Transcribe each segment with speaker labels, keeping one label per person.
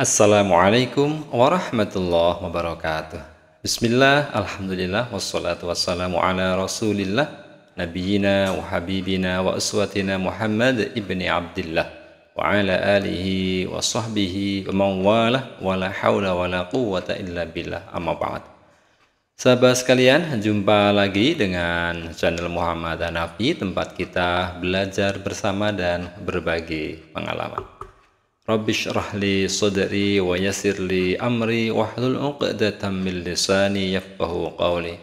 Speaker 1: Assalamualaikum warahmatullahi wabarakatuh. Bismillah, alhamdulillah, wassalatu wassalamu ala rasulillah, nabiyina wa habibina wa uswatina Muhammad ibni Abdillah wa ala alihi wa sahbihi wa mawalah wa la hawla wa la quwwata illa billah, amma ba'd. Sahabat sekalian, jumpa lagi dengan channel Muhammad Hanafi, tempat kita belajar bersama dan berbagi pengalaman. Rabbi shrah li sadri wa yassir li amri wahlul 'uqdatam min lisani yafqahu qawli.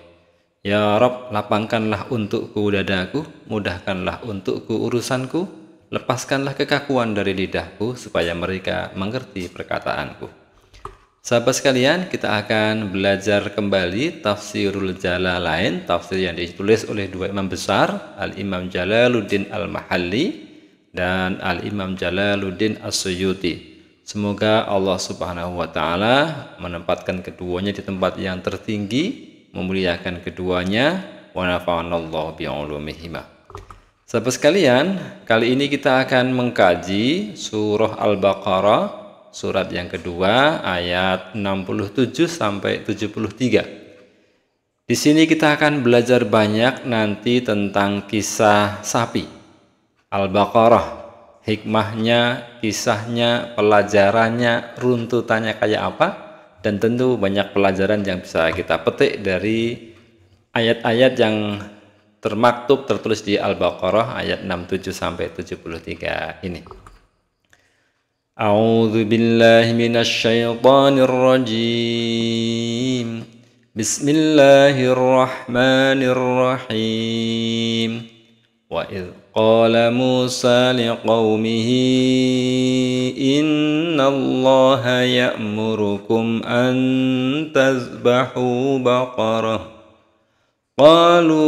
Speaker 1: Ya Rabb, lapangkanlah untukku dadaku, mudahkanlah untukku urusanku, lepaskanlah kekakuan dari lidahku supaya mereka mengerti perkataanku. Sahabat sekalian, kita akan belajar kembali Tafsirul Jalalain, tafsir yang ditulis oleh dua imam besar, Al-Imam Jalaluddin Al-Mahalli dan Al-Imam Jalaluddin As-Suyuti. Semoga Allah Subhanahu wa Ta'ala menempatkan keduanya di tempat yang tertinggi, memuliakan keduanya, wa nafa'anallahu bi'ulumihima. Sahabat sekalian, kali ini kita akan mengkaji surah Al-Baqarah, surat yang kedua, ayat 67 sampai 73. Di sini kita akan belajar banyak nanti tentang kisah sapi. Al-Baqarah, hikmahnya, kisahnya, pelajarannya, runtutannya kayak apa, dan tentu banyak pelajaran yang bisa kita petik dari ayat-ayat yang tertulis di Al-Baqarah ayat 67 sampai 73 ini. A'udzu billahi minasy syaithanir rajim. Bismillahirrahmanirrahim. Wa idh qala Musa liqaumihi innallaha ya'murukum an tazbahu baqarah qalu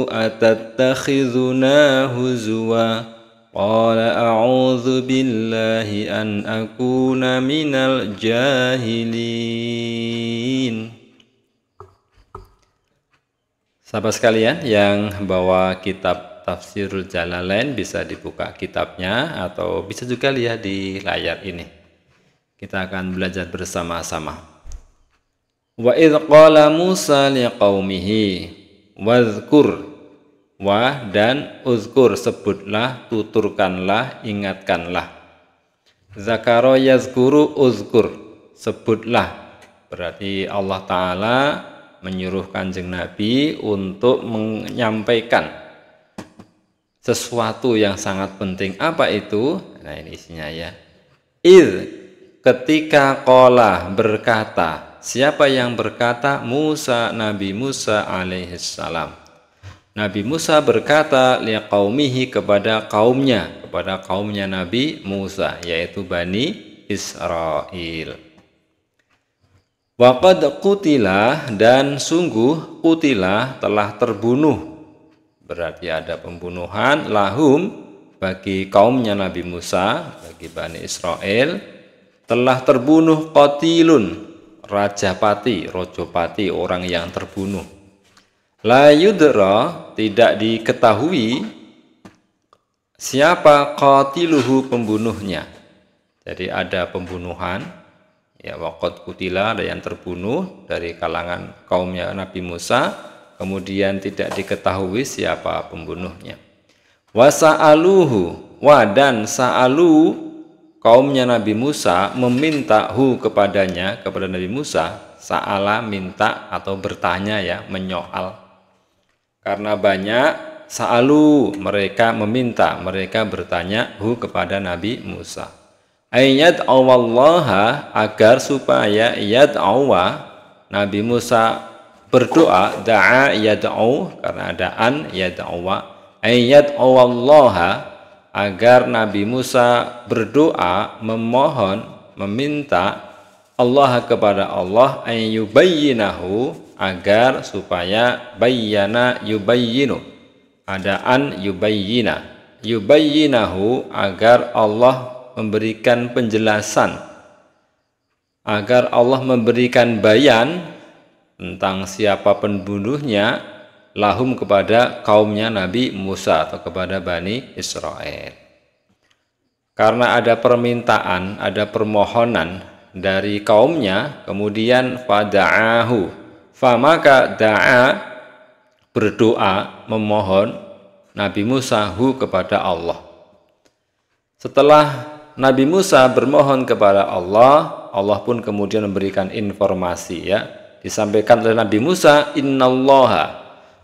Speaker 1: atattakhizuna huzwa qala a'udzu billahi an akuna minal jahilin. Sahabat sekalian yang bawa kitab Tafsirul Jalalain bisa dibuka kitabnya atau bisa juga lihat di layar ini. Kita akan belajar bersama-sama. Wa idh qala Musa liqaumihi wadhkur, wa dan uzkur, sebutlah, tuturkanlah, ingatkanlah. Zakaro yazkuru uzkur, sebutlah. Berarti Allah Ta'ala menyuruh Kanjeng Nabi untuk menyampaikan sesuatu yang sangat penting. Apa itu? Nah, ini isinya ya. Ketika qala, berkata. Siapa yang berkata? Musa, Nabi Musa alaihissalam. Nabi Musa berkata liqaumihi, kepada kaumnya Nabi Musa, yaitu Bani Israel. Waqad qutilah, dan sungguh qutilah, telah terbunuh. Berarti ada pembunuhan, lahum, bagi kaumnya Nabi Musa, bagi Bani Israel, telah terbunuh qatilun, rojopati, orang yang terbunuh. La yudra, tidak diketahui siapa qatiluhu, pembunuhnya. Jadi ada pembunuhan. Ya, waqad qutila, ada yang terbunuh dari kalangan kaumnya Nabi Musa, kemudian tidak diketahui siapa pembunuhnya. Wa sa'aluhu, wa dan sa'alu, kaumnya Nabi Musa meminta kepada Nabi Musa. Sa'ala, minta atau bertanya ya, menyoal. Karena banyak, sa'alu, mereka meminta, mereka bertanya kepada Nabi Musa. Ayat awallaha, agar supaya yad'awa, Nabi Musa berdoa, da'a yad'u, karena ada an yad'awa, ayat awallaha, agar Nabi Musa berdoa, memohon, meminta Allah, kepada Allah, ayyubayyinahu, agar supaya bayyana yubayyinu, ada an yubayyinahu, agar Allah memberikan penjelasan, agar Allah memberikan bayan tentang siapa pembunuhnya, lahum, kepada kaumnya Nabi Musa atau kepada Bani Israel. Karena ada permintaan, ada permohonan dari kaumnya, kemudian fada'ahu, maka da'a berdoa memohon Nabi Musa kepada Allah. Setelah Nabi Musa bermohon kepada Allah, Allah pun kemudian memberikan informasi, ya. Disampaikan oleh Nabi Musa, innallaha,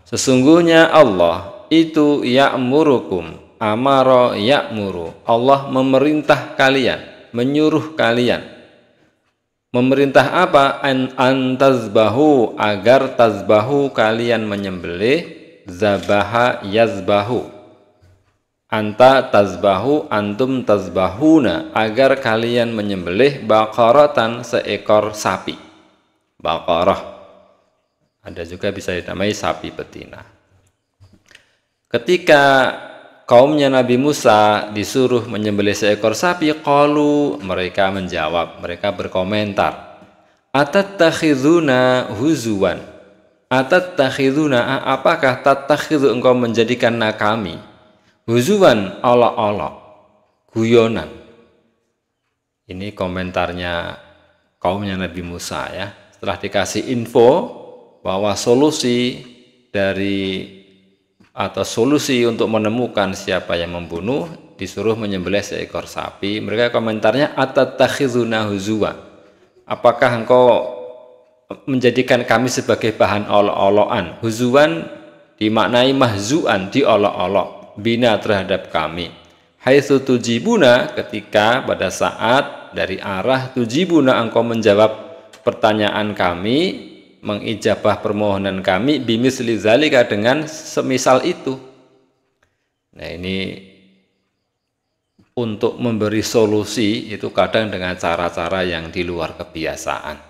Speaker 1: sesungguhnya Allah itu ya'murukum, amara ya'muru, Allah memerintah kalian, menyuruh kalian. Memerintah apa? Antazbahu, agar tazbahu, kalian menyembelih, zabaha yazbahu, anta tazbahu, antum tazbahuna, agar kalian menyembelih, baqaratan, seekor sapi. Baqarah ada juga bisa dinamai sapi betina. Ketika kaumnya Nabi Musa disuruh menyembelih seekor sapi, qalu, mereka menjawab, mereka berkomentar, atattakhizuna huzuwan, atattakhizuna, apakah tattakhidhu, engkau menjadikan kami, huzuwan, olok-olok, guyonan. Ini komentarnya kaumnya Nabi Musa, ya. Setelah dikasih info bahwa solusi untuk menemukan siapa yang membunuh, disuruh menyembelih seekor sapi, mereka komentarnya, atattakhizuna huzuwa, apakah engkau menjadikan kami sebagai bahan olok-olokan. Huzuwan dimaknai mahzuan, diolok-olok, bina, terhadap kami. Haitsu tujibuna, ketika pada saat dari arah tujibuna, engkau menjawab pertanyaan kami, mengijabah permohonan kami, bimisli zalika, dengan semisal itu. Nah, ini untuk memberi solusi itu kadang dengan cara-cara yang di luar kebiasaan.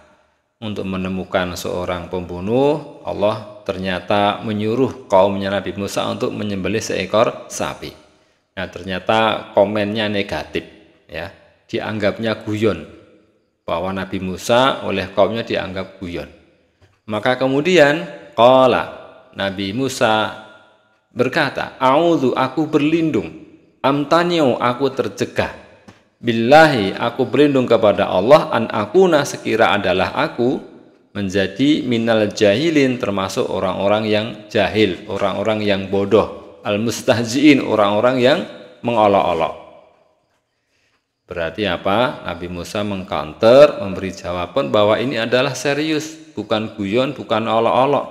Speaker 1: Untuk menemukan seorang pembunuh, Allah ternyata menyuruh kaumnya Nabi Musa untuk menyembelih seekor sapi. Nah, ternyata komennya negatif, ya. Dianggapnya guyon, bahwa Nabi Musa oleh kaumnya dianggap guyon. Maka kemudian qala, Nabi Musa berkata, a'udzu, aku berlindung, amtaniu, aku tercegah, billahi, aku berlindung kepada Allah, an akuna, sekira adalah aku menjadi minal jahilin, termasuk orang-orang yang jahil, orang-orang yang bodoh, al mustahziin, orang-orang yang mengolok-olok. Berarti apa? Nabi Musa mengcounter, memberi jawaban bahwa ini adalah serius, bukan guyon, bukan olok-olok.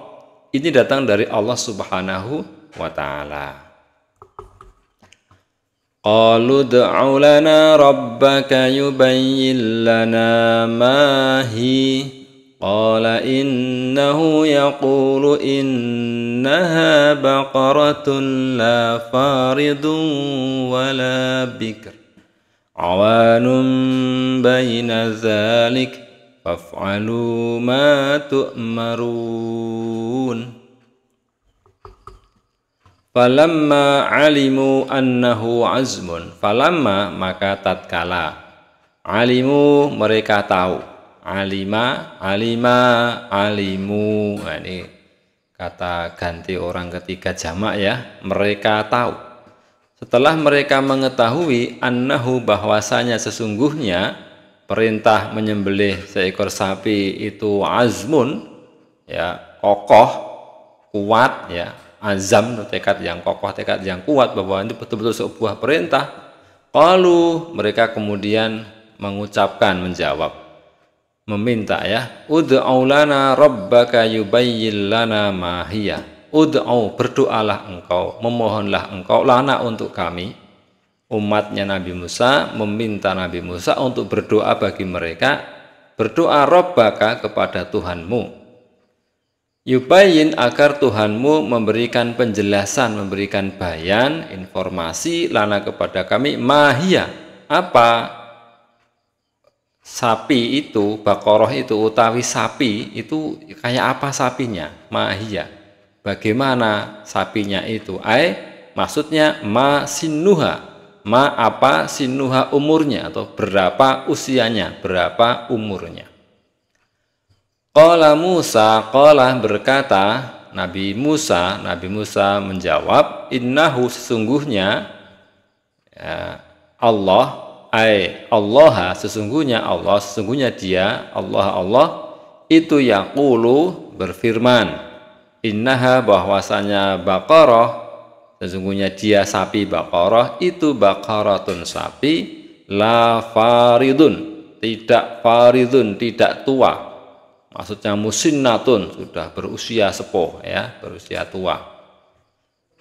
Speaker 1: Ini datang dari Allah Subhanahu wa ta'ala. Qalu du'u lana rabbaka yubayyin lana ma hi. Qala innahu yaqulu innaha baqaratun la faridun wa la bikr, awanun baina zalik, faf'alu ma tu'marun. Falamma alimu annahu azmun, falamma, maka tatkala, alimu, mereka tahu, alima, alimu. Nah, ini kata ganti orang ketiga jamak, ya. Mereka tahu. Setelah mereka mengetahui, annahu, bahwasanya sesungguhnya perintah menyembelih seekor sapi itu azmun, ya, kokoh, kuat, ya, azam, tekad yang kokoh, tekad yang kuat, bahwa itu betul-betul sebuah perintah. Qalu, mereka kemudian mengucapkan, menjawab, meminta, ya, ud'u lana rabbaka yubayyin lana ma hiya. Ud'u, berdoalah engkau, memohonlah engkau, lana, untuk kami. Umatnya Nabi Musa meminta Nabi Musa untuk berdoa bagi mereka, berdoa rabbaka, kepada Tuhanmu, yubayyin, agar Tuhanmu memberikan penjelasan, memberikan bayan, informasi, lana, kepada kami, mahia, apa sapi itu, baqarah itu, utawi sapi itu kayak apa sapinya, mahia, bagaimana sapinya itu, maksudnya ma sinnuha, ma apa sinnuha, umurnya, atau berapa usianya, berapa umurnya. Qala Musa, qala, berkata Nabi Musa menjawab, innahu, sesungguhnya, ya, Allah sesungguhnya dia Allah itu yaqulu berfirman, innaha bahwasanya Baqarah sesungguhnya dia sapi Baqarah itu baqaratun sapi la faridun tidak tua, maksudnya musinnatun sudah berusia sepuh ya, berusia tua,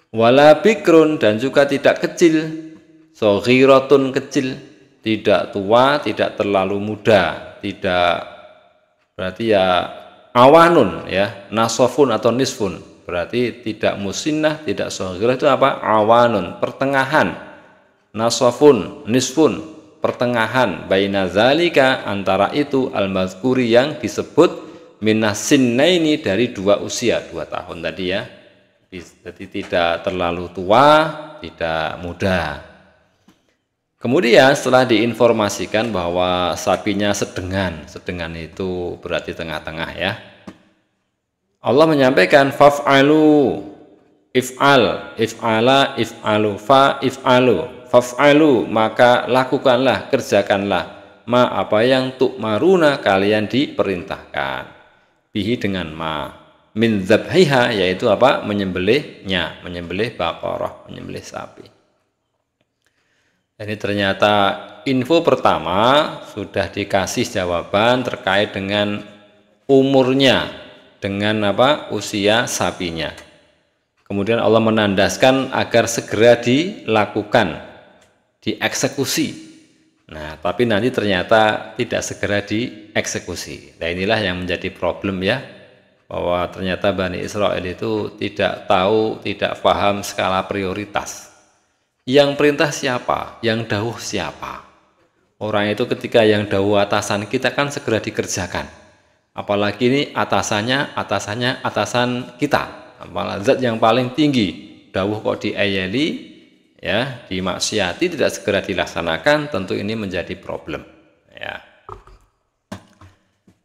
Speaker 1: wala bikrun dan juga tidak kecil, shaghiratun kecil, tidak tua tidak terlalu muda, tidak berarti ya awanun ya, nasofun atau nisfun berarti tidak musinnah, tidak shaghirah, itu apa? Awanun, pertengahan, nasofun, nisfun, pertengahan, baina zalika antara itu al-mazkuri yang disebut minas sinnaini dari dua usia, 2 tahun tadi ya. Jadi tidak terlalu tua, tidak muda. Kemudian setelah diinformasikan bahwa sapinya sedengan itu berarti tengah-tengah ya, Allah menyampaikan faf'alu, if'alu, faf'alu maka lakukanlah, kerjakanlah, ma apa yang tu'maruna kalian diperintahkan, bihi dengan ma, min dzabhiha yaitu apa? Menyembelihnya, menyembelih Baqarah, menyembelih sapi. Ini ternyata info pertama sudah dikasih jawaban terkait dengan umurnya, dengan apa? Usia sapinya. Kemudian Allah menandaskan agar segera dilakukan, dieksekusi. Nah, tapi nanti ternyata tidak segera dieksekusi. Nah, inilah yang menjadi problem ya, bahwa ternyata Bani Israel itu tidak tahu, tidak paham skala prioritas. Yang perintah siapa? Yang dawuh siapa? Orang itu ketika yang dawuh atasan kita kan segera dikerjakan. Apalagi ini atasan kita. Apalagi zat yang paling tinggi. Dawuh kok diayeli, ya, dimaksiati, tidak segera dilaksanakan, tentu ini menjadi problem. Ya.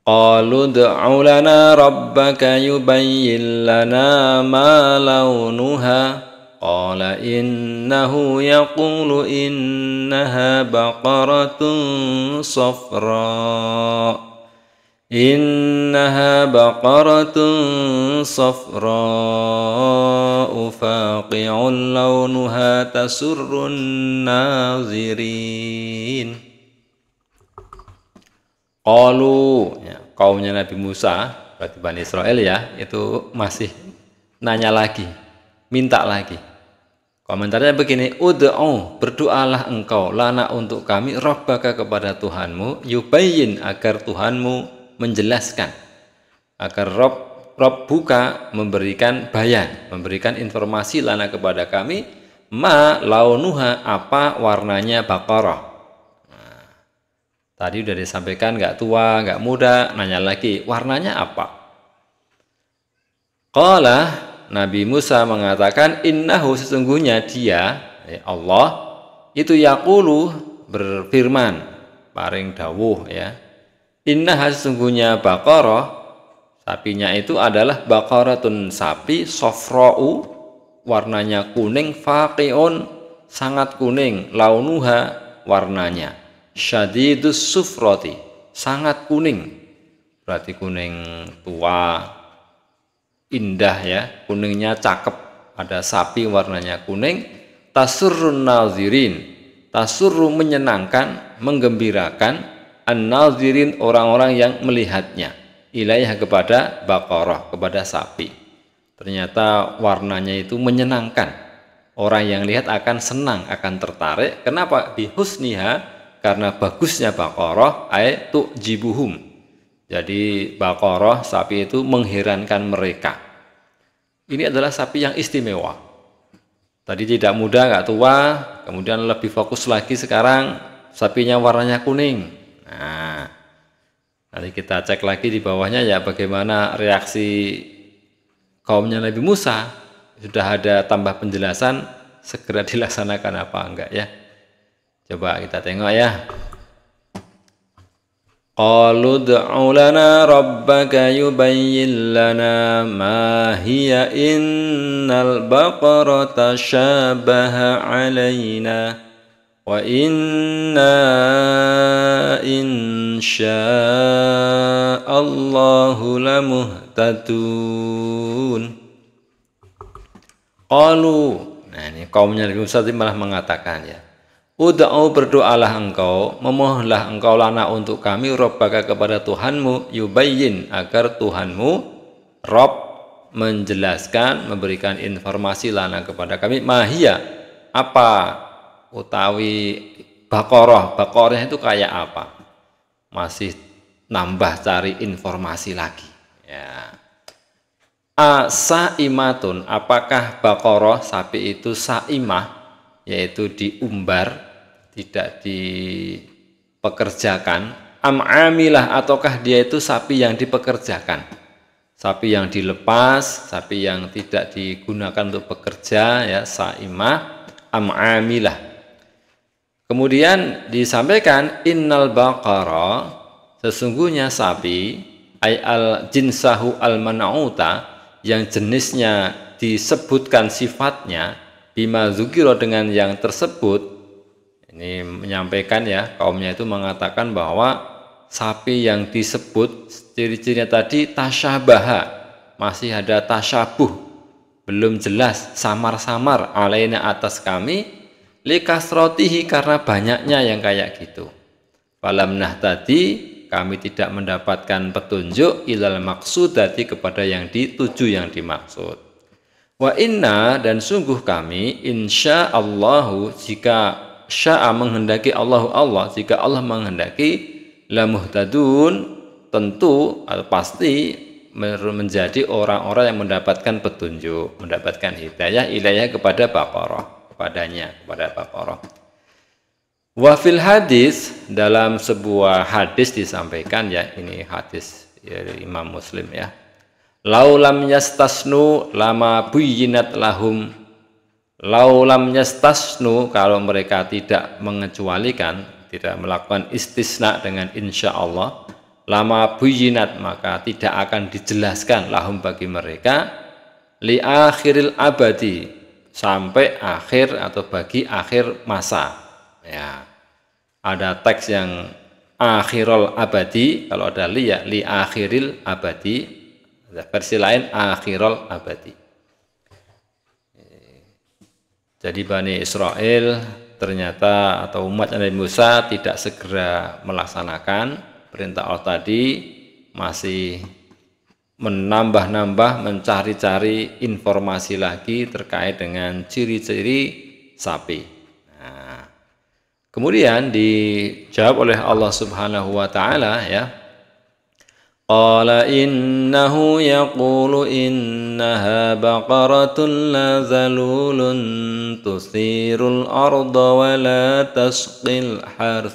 Speaker 1: Qalu ud'u lana rabbaka yubayyin lana ma launuha. Qala innahu yaqulu innaha baqaratun safra faqi'un launuha tasurrun nazirin. Qalu ya, kaumnya Nabi Musa berarti Bani Israel ya, itu masih nanya lagi, minta lagi. Komentarnya begini, ud'u, berdoalah engkau lana untuk kami, rabbaka kepada Tuhanmu, yubayyin agar Tuhanmu menjelaskan, agar Rabbuka memberikan bayan, memberikan informasi lana kepada kami, ma launuha apa warnanya Baqarah. Nah, tadi sudah disampaikan nggak tua, nggak muda, nanya lagi warnanya apa. Qala Nabi Musa mengatakan innahu sesungguhnya dia Allah itu yaqulu berfirman, paring dawuh ya, innaha sesungguhnya Baqarah sapinya itu adalah baqaratun sapi safra'u warnanya kuning, faqi'un sangat kuning, launuha warnanya, syadidus sufrati sangat kuning berarti kuning tua, indah ya, kuningnya cakep, ada sapi warnanya kuning, tasurrun nazirin, tasurru menyenangkan, menggembirakan, an-nazirin orang-orang yang melihatnya, ilaiha kepada Baqarah, kepada sapi. Ternyata warnanya itu menyenangkan, orang yang lihat akan senang, akan tertarik. Kenapa? Bihusniha, karena bagusnya Baqarah, ay tu'jibuhum. Jadi Baqarah sapi itu mengherankan mereka. Ini adalah sapi yang istimewa. Tadi tidak muda, nggak tua, kemudian lebih fokus lagi sekarang sapinya warnanya kuning. Nah, nanti kita cek lagi di bawahnya ya bagaimana reaksi kaumnya Nabi Musa. Sudah ada tambah penjelasan, segera dilaksanakan apa enggak ya. Coba kita tengok ya. Qalu ud'u lana rabbaka yubayyin lana ma hiya innal baqarata syabaha alaina. Wa inna insya'allahu lamuhtadun. Qalu, nah ini kaumnya Nabi Musa malah mengatakan ya, ud'u berdoalah engkau, memohonlah engkau lana untuk kami Rabbaka kepada Tuhanmu, yubayyin agar Tuhanmu Rabb menjelaskan, memberikan informasi lana kepada kami, mahia apa utawi Baqarah itu kayak apa, masih nambah cari informasi lagi ya. Saimatun, apakah Baqarah sapi itu saimah, yaitu diumbar, tidak dipekerjakan, amilah ataukah dia itu sapi yang dipekerjakan, sapi yang dilepas, sapi yang tidak digunakan untuk bekerja ya, saimah amilah. Kemudian disampaikan innal baqara, sesungguhnya sapi ay al jinsahu al man'uta, yang jenisnya disebutkan sifatnya, bima dzukira dengan yang tersebut. Ini menyampaikan ya, kaumnya itu mengatakan bahwa sapi yang disebut ciri-cirinya tadi tasyabaha, masih ada tasyabuh, belum jelas, samar-samar alaina atas kami, likasrotihi karena banyaknya yang kayak gitu. Falam nahtadi, kami tidak mendapatkan petunjuk ilal maksudati kepada yang dituju, yang dimaksud. Wa inna, dan sungguh kami, insyaallahu, jika sya'a menghendaki Allah, jika Allah menghendaki, la muhtadun, tentu pasti menjadi orang-orang yang mendapatkan petunjuk, mendapatkan hidayah ilayah kepada Baqarah, kepada Baqarah. Wa fil hadis, dalam sebuah hadis disampaikan ya, ini hadis ya, Imam Muslim ya. Laulam yastasnu lama buyyinat lahum. Laulam yastasnu, kalau mereka tidak mengecualikan, tidak melakukan istisna dengan insyaallah, lama buyyinat, maka tidak akan dijelaskan lahum bagi mereka, li akhiril abadi, sampai akhir atau bagi akhir masa. Ya, ada teks yang akhirul abadi, kalau ada li ya li akhiril abadi, versi lain akhirul abadi. Jadi Bani Israel ternyata, atau umat Nabi Musa tidak segera melaksanakan perintah Allah tadi, masih menambah-nambah, mencari-cari informasi lagi terkait dengan ciri-ciri sapi. Kemudian dijawab oleh Allah Subhanahu wa taala ya. Qala innahu yaqulu innaha baqaratun la zalulun tusirul arda wa la tasqil harth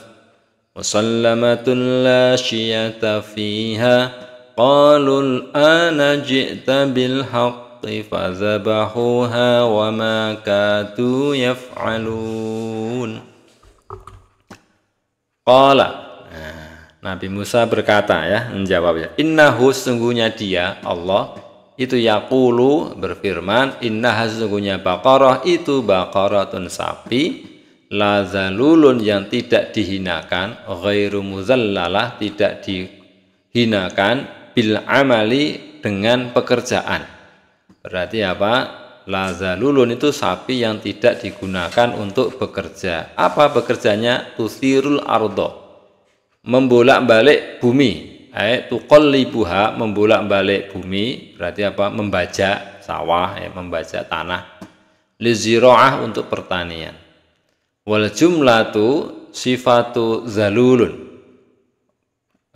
Speaker 1: musallamatun la syiyata fiha qalul ana ji'ta bil haqqi fazabahuha wa ma kadu yaf'alun. Qala, Nabi Musa berkata ya, menjawab ya, innahu, sesungguhnya dia Allah itu yaqulu, berfirman, innaha, sesungguhnya Baqarah itu baqaratun sapi, la zalulun, yang tidak dihinakan, ghairu muzallalah, tidak dihinakan, bil amali, dengan pekerjaan. Berarti apa? La zalulun itu sapi yang tidak digunakan untuk bekerja. Apa bekerjanya? Tusirul ardo, membolak-balik bumi. Tuqallibuha, membolak-balik bumi. Berarti apa? Membajak sawah, membajak tanah. Lizira'ah, untuk pertanian. Wal jumlatu sifatu zalulun.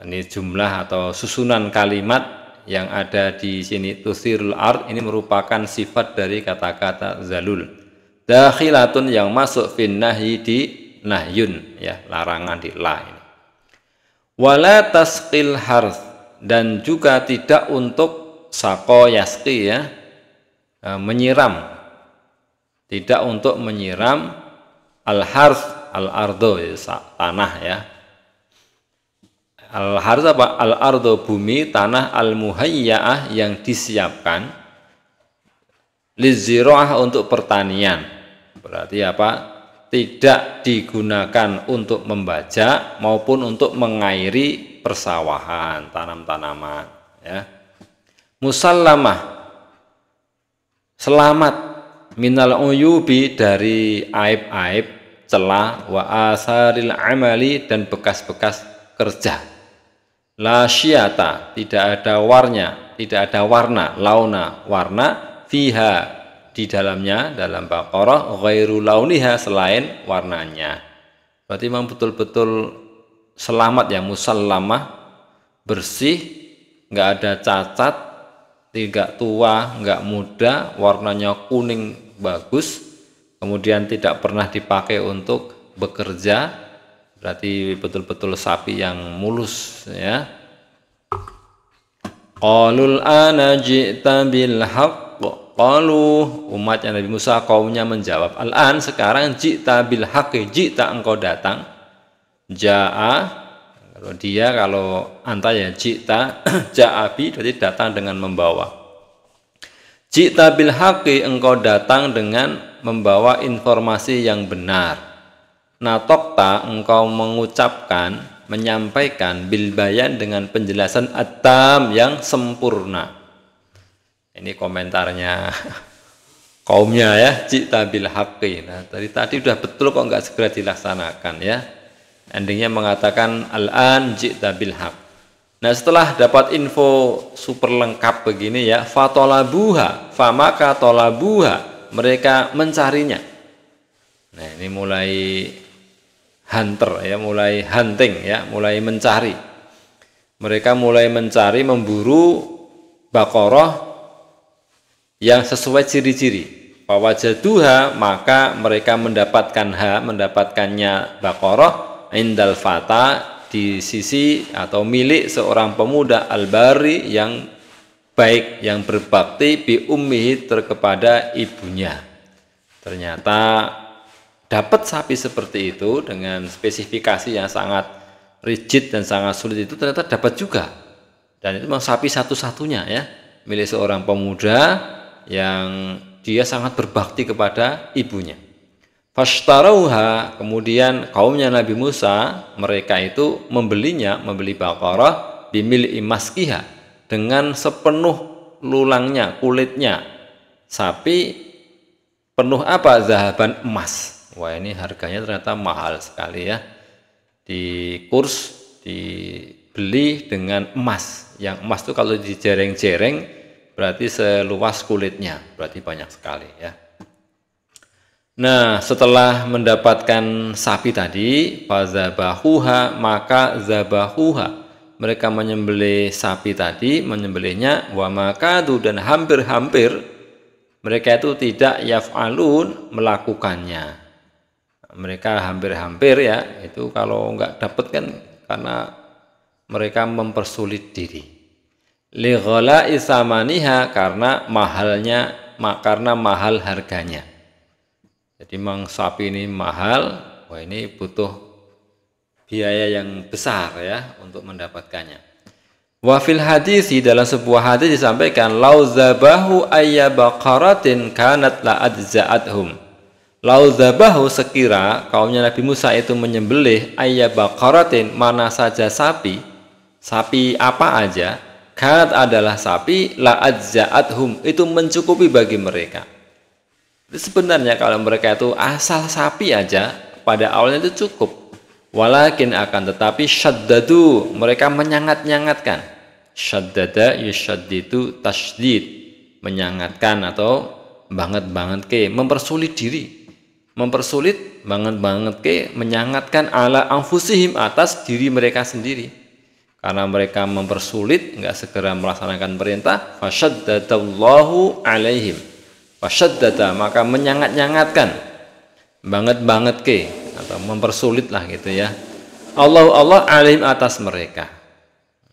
Speaker 1: Ini jumlah atau susunan kalimat yang ada di sini, tusirul ard, ini merupakan sifat dari kata-kata zalul. Dakhilatun, yang masuk fin nahyi, di nahyun ya, larangan di la ini. Wala tasqil harth, dan juga tidak untuk saqo yasqi ya, menyiram, tidak untuk menyiram al harth al ardo ya, tanah ya. Al-harz apa? Al-ardo, bumi, tanah, al-muhayya'ah, yang disiapkan, lizira'ah, untuk pertanian. Berarti apa? tidak digunakan untuk membajak maupun untuk mengairi persawahan, tanam-tanaman, ya. Musallamah, selamat, minal uyubi, dari aib-aib, celah, wa asaril amali, dan bekas-bekas kerja. La syiata, tidak ada warna, launa, warna, fiha, di dalamnya, dalam Baqarah, ghairu launiha, selain warnanya. Berarti memang betul-betul selamat ya, musallamah, bersih, nggak ada cacat, tidak tua, nggak muda, warnanya kuning bagus, kemudian tidak pernah dipakai untuk bekerja, berarti betul-betul sapi yang mulus, ya. Qalul ana ji'ta bil haqq, qalu, umatnya Nabi Musa, kaumnya menjawab, al-an, sekarang, ji'ta bil haqqi, ji'ta, engkau datang, ja'a, kalau anta ya ji'ta, ja'abi, berarti datang dengan membawa. Ji'ta bil haqqi, engkau datang dengan membawa informasi yang benar. Natokta, engkau mengucapkan, menyampaikan, bil bayan, dengan penjelasan at-tam, yang sempurna. Ini komentarnya kaumnya ya, ji'ta bil haqqi. Nah, tadi udah betul kok nggak segera dilaksanakan, ya. Endingnya mengatakan al-an ji'ta bil haqq. Nah, setelah dapat info super lengkap begini ya, fatolabuha, famaka tolabuha, mereka mencarinya. Nah, ini mulai hunter ya, mulai hunting ya, mulai mencari. Mereka mulai mencari, memburu Baqarah yang sesuai ciri-ciri. Fawajaduha, maka mereka mendapatkannya Baqarah indal fata, di sisi atau milik seorang pemuda al-bari, yang baik, yang berbakti, bi ummihi, kepada ibunya. Ternyata dapat sapi seperti itu dengan spesifikasi yang sangat rigid dan sangat sulit, itu ternyata dapat juga. Dan itu memang sapi satu-satunya ya, milik seorang pemuda yang dia sangat berbakti kepada ibunya. Fashtarauha, kemudian kaumnya Nabi Musa, mereka itu membeli Baqarah bimil imaskiha, dengan sepenuh lulangnya, kulitnya sapi, penuh apa? Zahaban, emas. Wah, ini harganya ternyata mahal sekali ya. Dibeli dengan emas. Yang emas itu kalau dijereng-jereng berarti seluas kulitnya, berarti banyak sekali ya. Nah, setelah mendapatkan sapi tadi, fazabahuha, maka zabahuha, mereka menyembelih sapi tadi, menyembelihnya, wa makadu, dan hampir-hampir mereka itu tidak yaf'alun, melakukannya. Mereka hampir-hampir ya, itu kalau enggak dapat kan karena mereka mempersulit diri. Li ghala'i samaniha, karena mahal harganya. Jadi memang sapi ini mahal, wah ini butuh biaya yang besar ya untuk mendapatkannya. Wa fil hadis, dalam sebuah hadis disampaikan, lau zabahu ayya baqaratin kanat la adza'athum. Lau zabahu, sekira kaumnya Nabi Musa itu menyembelih ayya baqaratin, mana saja sapi apa aja, kanat adalah sapi, la adza'athum, itu mencukupi bagi mereka. Sebenarnya kalau mereka itu asal sapi aja pada awalnya itu cukup. Walakin, akan tetapi, syaddadu, mereka menyangat-nyangatkan. Syaddada yusyaddidu tasydid, menyangatkan atau banget ke, mempersulit diri. Mempersulit banget ke, menyangatkan, ala anfusihim, atas diri mereka sendiri. Karena mereka mempersulit, enggak segera melaksanakan perintah, fasyaddadallahu alaihim. Fasyaddada, maka menyangat-nyangatkan, banget ke, atau mempersulit lah gitu ya, Allah alaihim, atas mereka.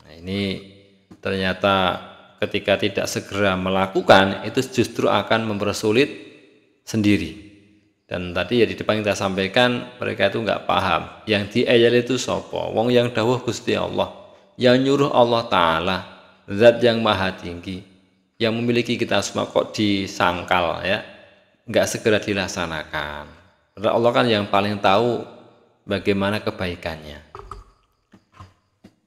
Speaker 1: Nah, ini ternyata ketika tidak segera melakukan, itu justru akan mempersulit sendiri. Dan tadi ya di depan kita sampaikan, mereka itu enggak paham yang diayal itu sapa, wong yang dawuh Gusti Allah, yang nyuruh Allah Ta'ala, zat yang maha tinggi, yang memiliki kita semua, kok disangkal ya, enggak segera dilaksanakan. Karena Allah kan yang paling tahu bagaimana kebaikannya.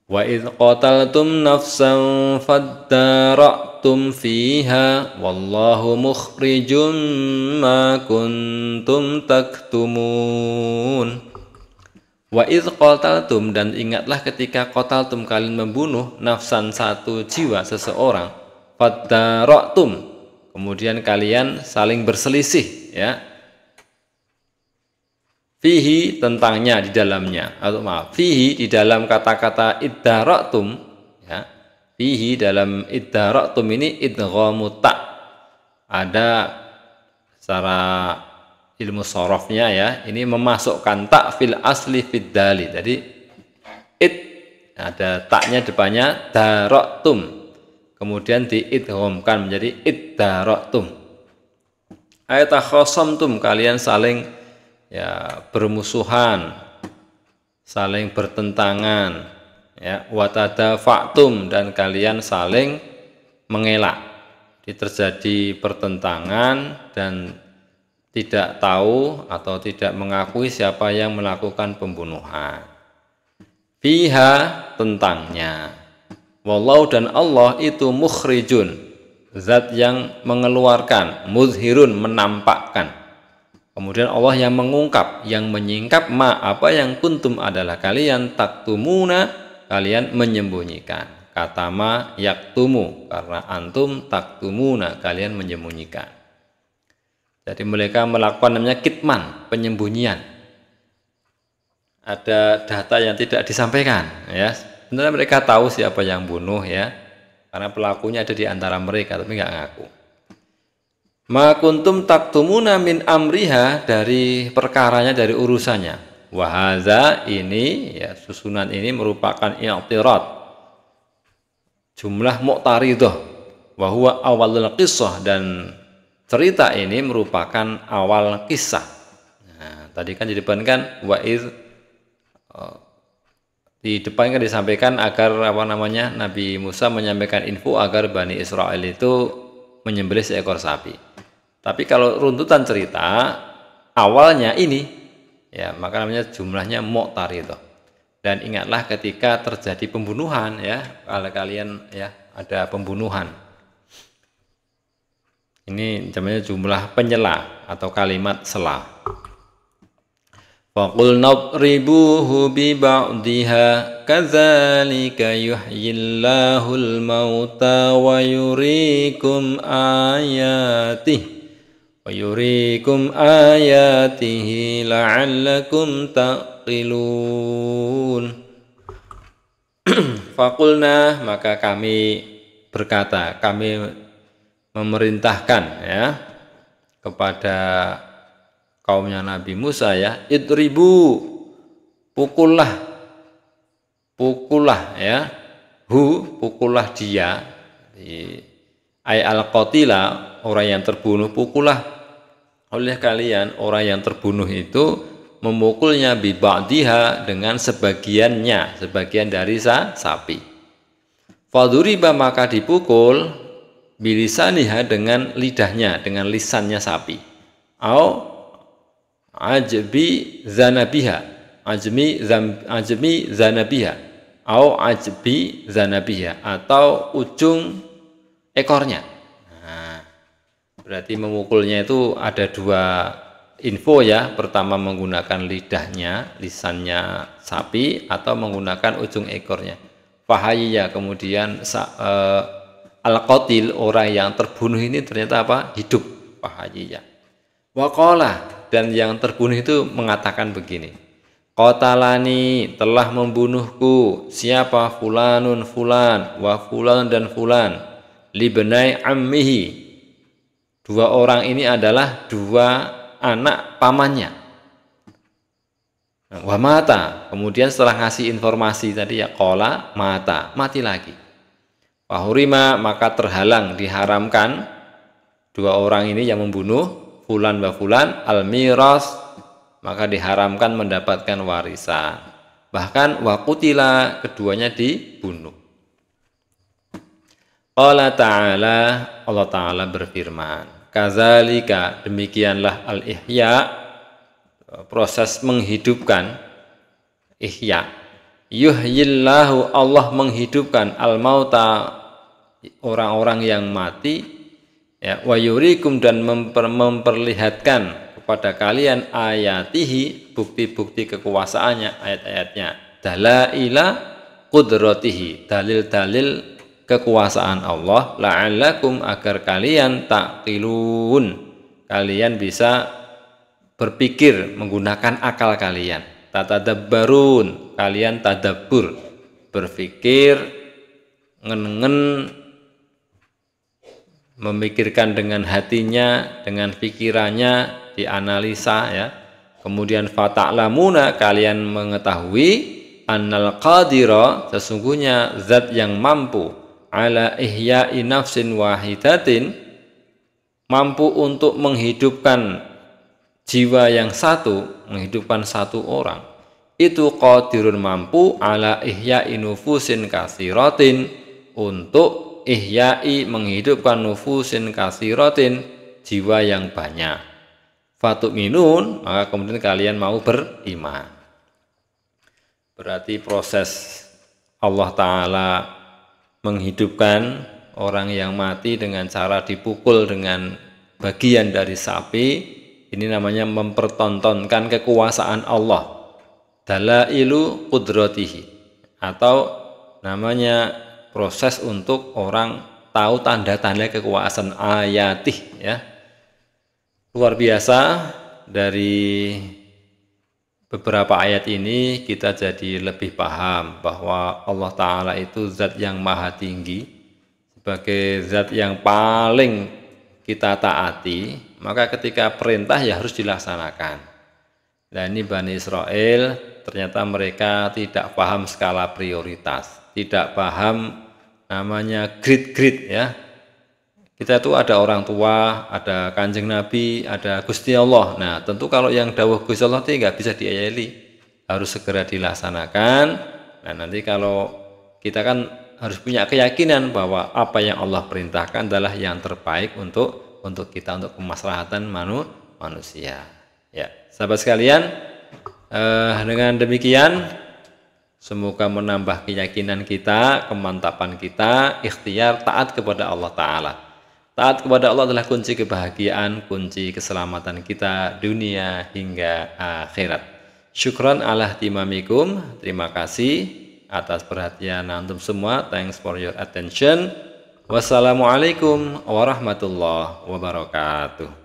Speaker 1: Wa idh qataltum nafsan faddara'tum fiha wallahu mukhrijum ma kuntum taktumun. Wa idh qataltum, dan ingatlah ketika qataltum kalian membunuh nafsan satu jiwa seseorang, faddara'tum, kemudian kalian saling berselisih ya. Fihi, tentangnya, di dalamnya, atau maaf, fihi di dalam kata-kata iddara'tum ya. Fihi dalam iddara'tum ini idghamu ta. Ada secara ilmu sorofnya ya, ini memasukkan tak fil asli fid dali. Jadi id ada taknya depannya dara'tum, kemudian diidghamkan menjadi iddara'tum. Ayat takhasamtum, kalian saling ya bermusuhan, saling bertentangan ya. Watadafa'tum, dan kalian saling mengelak. Terjadi pertentangan dan tidak tahu atau tidak mengakui siapa yang melakukan pembunuhan. Fiha, tentangnya. Wallahu, dan Allah itu mukhrijun, zat yang mengeluarkan, muzhirun, menampakkan. Kemudian Allah yang mengungkap, yang menyingkap apa yang kuntum adalah kalian, taktumuna, kalian menyembunyikan. Kata ma yaktumu, karena antum taktumuna, kalian menyembunyikan. Jadi mereka melakukan namanya kitman, penyembunyian. Ada data yang tidak disampaikan ya. Sebenarnya mereka tahu siapa yang bunuh ya, karena pelakunya ada di antara mereka tapi nggak ngaku. Ma kuntum taktumuna min amriha, dari perkaranya, dari urusannya. Wahaza, ini ya, susunan ini merupakan i'tirad, jumlah mu'taridah. Wa huwa awalul qissah, dan cerita ini merupakan awal kisah. Nah, tadi kan di depan kan wa iz, di depan kan disampaikan agar Nabi Musa menyampaikan info agar Bani Israel itu menyembelih seekor sapi. Tapi kalau runtutan cerita awalnya ini ya, maka namanya jumlahnya mu'taridah. Dan ingatlah ketika terjadi pembunuhan ya, kalau kalian ya ada pembunuhan. Ini namanya jumlah penyela atau kalimat sela. Faqul nadribuhu bi ba'dihha kadzalika yuhyillahul mauta wa yuriikum ayatihi la'allakum taqilun. Faqulna, maka kami berkata, kami memerintahkan ya kepada kaumnya Nabi Musa ya, idribu, pukullah ya, pukullah dia, ay al-qatila, orang yang terbunuh, pukullah oleh kalian orang yang terbunuh itu, memukulnya bi ba'diha, dengan sebagian dari sapi. Faduriba, maka dipukul, bilisaniha, dengan lidahnya, dengan lisannya sapi. Au ajbi zanabiha, ajmi zanabiha, au ajbi zanabiha, atau ujung ekornya. Nah, berarti memukulnya itu ada dua info ya. Pertama menggunakan lidahnya, lisannya sapi, atau menggunakan ujung ekornya. Fahayya, kemudian al-qatil, orang yang terbunuh ini ternyata apa? Hidup. Fahayya. Waqala, dan yang terbunuh itu mengatakan begini, qatalani, telah membunuhku siapa? Fulanun fulan, wa fulan dan fulan, libnai ammihi, dua orang ini adalah dua anak pamannya. Wa mata, kemudian setelah ngasih informasi tadi ya, qala mata, mati lagi. Wahurima, maka terhalang, diharamkan dua orang ini yang membunuh fulan wa fulan al-miras, maka diharamkan mendapatkan warisan. Bahkan waqutila, keduanya dibunuh. Allah Ta'ala berfirman, kazalika, demikianlah al-ihya, proses menghidupkan, ihya. Yuhyillahu, Allah menghidupkan al-mauta, orang-orang yang mati, ya, wa yurikum, dan memperlihatkan kepada kalian ayatihi, bukti-bukti kekuasaannya, ayat-ayatnya, dalaila qudratihi, dalil-dalil kekuasaan Allah, la'allakum, agar kalian taqilun, kalian bisa berpikir menggunakan akal kalian, tatadabbarun, kalian tadabbur, berpikir, ngen-ngen, memikirkan dengan hatinya, dengan pikirannya, dianalisa, ya. Kemudian fata'lamuna, kalian mengetahui, annal qadira, sesungguhnya zat yang mampu, ala ihya'i nafsin wahidatin, mampu untuk menghidupkan jiwa yang satu, menghidupkan satu orang, itu qadirun, mampu, ala ihya'i nufusin katsiratin, untuk ihya'i, menghidupkan, nufusin katsiratin, jiwa yang banyak. Fatu'minun, maka kemudian kalian mau beriman. Berarti proses Allah Ta'ala menghidupkan orang yang mati dengan cara dipukul dengan bagian dari sapi, ini namanya mempertontonkan kekuasaan Allah, dalailu qudratihi, atau namanya proses untuk orang tahu tanda-tanda kekuasaan, ayatih, ya. Luar biasa, dari beberapa ayat ini kita jadi lebih paham bahwa Allah Ta'ala itu zat yang maha tinggi, sebagai zat yang paling kita taati, maka ketika perintah ya harus dilaksanakan. Nah, ini Bani Israel ternyata mereka tidak paham skala prioritas, tidak paham namanya grid-grid, ya. Kita itu ada orang tua, ada Kanjeng Nabi, ada Gusti Allah. Nah, tentu kalau yang dawuh Gusti Allah itu nggak bisa diayali, harus segera dilaksanakan. Nah, nanti kalau kita kan harus punya keyakinan bahwa apa yang Allah perintahkan adalah yang terbaik untuk kita, untuk kemaslahatan manusia. Ya, sahabat sekalian, dengan demikian semoga menambah keyakinan kita, kemantapan kita, ikhtiar taat kepada Allah Ta'ala. Taat kepada Allah adalah kunci kebahagiaan, kunci keselamatan kita dunia hingga akhirat. Syukran ala timamikum, terima kasih atas perhatian antum semua. Thanks for your attention. Wassalamualaikum warahmatullahi wabarakatuh.